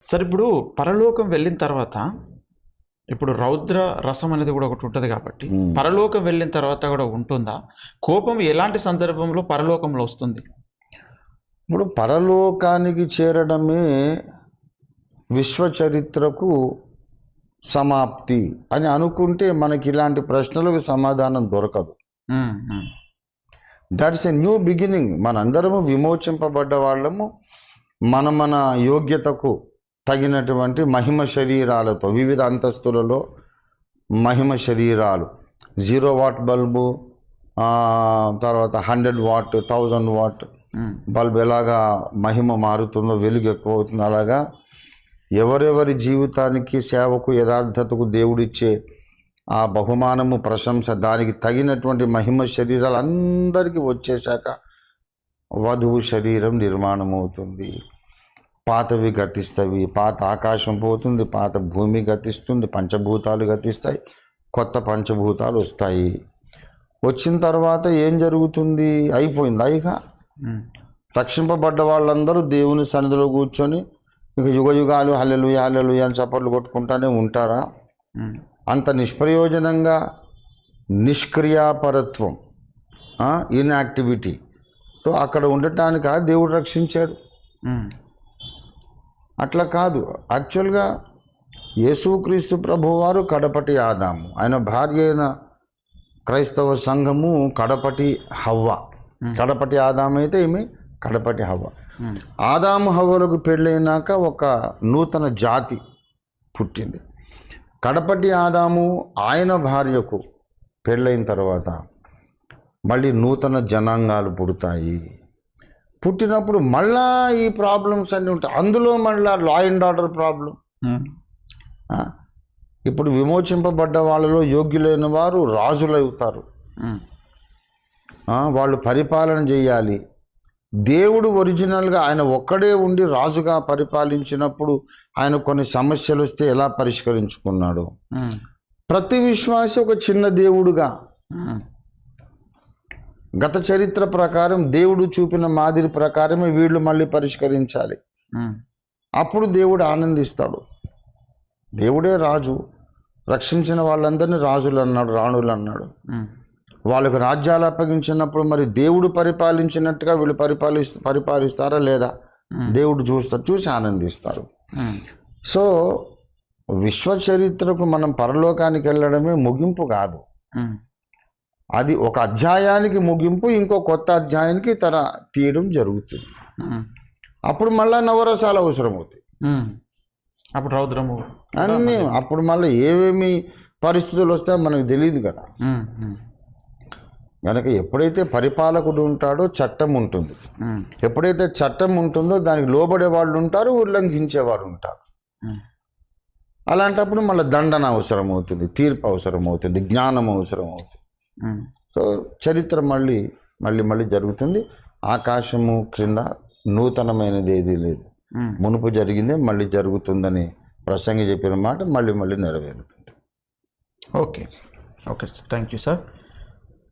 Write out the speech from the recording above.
సరే, ఇప్పుడు పరలోకం వెళ్ళిన తర్వాత ఇప్పుడు రౌద్ర రసం అనేది కూడా ఒకటి ఉంటుంది కాబట్టి పరలోకం వెళ్ళిన తర్వాత కూడా ఉంటుందా? కోపం ఎలాంటి సందర్భంలో పరలోకంలో వస్తుంది? ఇప్పుడు పరలోకానికి చేరడమే విశ్వ చరిత్రకు సమాప్తి అని అనుకుంటే మనకి ఇలాంటి ప్రశ్నలకు సమాధానం దొరకదు. That's a new beginning. మనందరము విమోచింపబడ్డ వాళ్ళము మన యోగ్యతకు తగినటువంటి మహిమ శరీరాలతో వివిధ అంతస్తులలో మహిమ శరీరాలు, 0 వాట్ బల్బు, తర్వాత 100 వాట్ 1000 వాట్ బల్బు ఎలాగా మహిమ మారుతుందో, వెలుగు ఎక్కువ అవుతుందో, అలాగా ఎవరెవరి జీవితానికి సేవకు యథార్థతకు దేవుడిచ్చే ఆ బహుమానము ప్రశంస దానికి తగినటువంటి మహిమ శరీరాలు అందరికీ వచ్చేశాక వధువు శరీరం నిర్మాణం అవుతుంది. పాతవి గతిస్తవి, పాత ఆకాశం పోతుంది, పాత భూమి గతిస్తుంది, పంచభూతాలు గతిస్తాయి, కొత్త పంచభూతాలు వస్తాయి. వచ్చిన తర్వాత ఏం జరుగుతుంది? అయిపోయింది. అయిగా రక్షింపబడ్డ వాళ్ళందరూ దేవుని సన్నిధిలో కూర్చొని ఇక యుగ యుగాలు హల్లెలూయా హల్లెలూయా అని చప్పట్లు కొట్టుకుంటానే ఉంటారా? అంత నిష్ప్రయోజనంగా నిష్క్రియాపరత్వం, ఇన్యాక్టివిటీతో అక్కడ ఉండటానికి దేవుడు రక్షించాడు. అట్లా కాదు. యాక్చువల్గా యేసుక్రీస్తు ప్రభువారు కడపటి ఆదాము, ఆయన భార్య అయిన క్రైస్తవ సంఘము కడపటి హవ్వ. కడపటి ఆదాము అయితే ఈమె కడపటి హవ్వ. ఆదాము హవ్వలకు పెళ్ళైనాక ఒక నూతన జాతి పుట్టింది. కడపటి ఆదాము ఆయన భార్యకు పెళ్ళైన తర్వాత మళ్ళీ నూతన జనాంగాలు పుడతాయి. పుట్టినప్పుడు మళ్ళా ఈ ప్రాబ్లమ్స్ అన్నీ ఉంటాయి. అందులో మళ్ళా లా అండ్ ఆర్డర్ ప్రాబ్లం. ఇప్పుడు విమోచింపబడ్డ వాళ్ళలో యోగ్యులైన వారు రాజులు అవుతారు. వాళ్ళు పరిపాలన చేయాలి. దేవుడు ఒరిజినల్గా ఆయన ఒక్కడే ఉండి రాజుగా పరిపాలించినప్పుడు ఆయన కొన్ని సమస్యలు వస్తే ఎలా పరిష్కరించుకున్నాడు? ప్రతి విశ్వాసి ఒక చిన్న దేవుడుగా గత చరిత్ర ప్రకారం దేవుడు చూపిన మాదిరి ప్రకారమే వీళ్ళు మళ్ళీ పరిష్కరించాలి. అప్పుడు దేవుడు ఆనందిస్తాడు. దేవుడే రాజు, రక్షించిన వాళ్ళందరినీ రాజులు అన్నాడు, రాణులు అన్నాడు. వాళ్ళకు రాజ్యాలు అప్పగించినప్పుడు మరి దేవుడు పరిపాలించినట్టుగా వీళ్ళు పరిపాలిస్తారా లేదా? దేవుడు చూసి ఆనందిస్తాడు. సో విశ్వ చరిత్రకు మనం పరలోకానికి వెళ్ళడమే ముగింపు కాదు. అది ఒక అధ్యాయానికి ముగింపు, ఇంకో కొత్త అధ్యాయానికి తీయడం జరుగుతుంది. అప్పుడు మళ్ళీ నవరసాలు అవసరం అవుతాయి. అప్పుడు రౌద్రము అన్నీ అప్పుడు మళ్ళీ ఏమేమి పరిస్థితులు వస్తాయో మనకు తెలియదు కదా. కనుక ఎప్పుడైతే పరిపాలకుడు ఉంటాడో చట్టం ఉంటుంది. ఎప్పుడైతే చట్టం ఉంటుందో దానికి లోబడే వాళ్ళు ఉంటారు, ఉల్లంఘించేవారు ఉంటారు. అలాంటప్పుడు మళ్ళీ దండన అవసరం అవుతుంది, తీర్పు అవసరం అవుతుంది, జ్ఞానం అవసరం అవుతుంది. సో చరిత్ర మళ్ళీ జరుగుతుంది. ఆకాశము క్రింద నూతనమైనది ఏదీ లేదు. మునుపు జరిగిందే మళ్ళీ జరుగుతుందని ప్రసంగి చెప్పిన మాట మళ్ళీ నెరవేరుతుంది. Okay sir, thank you sir.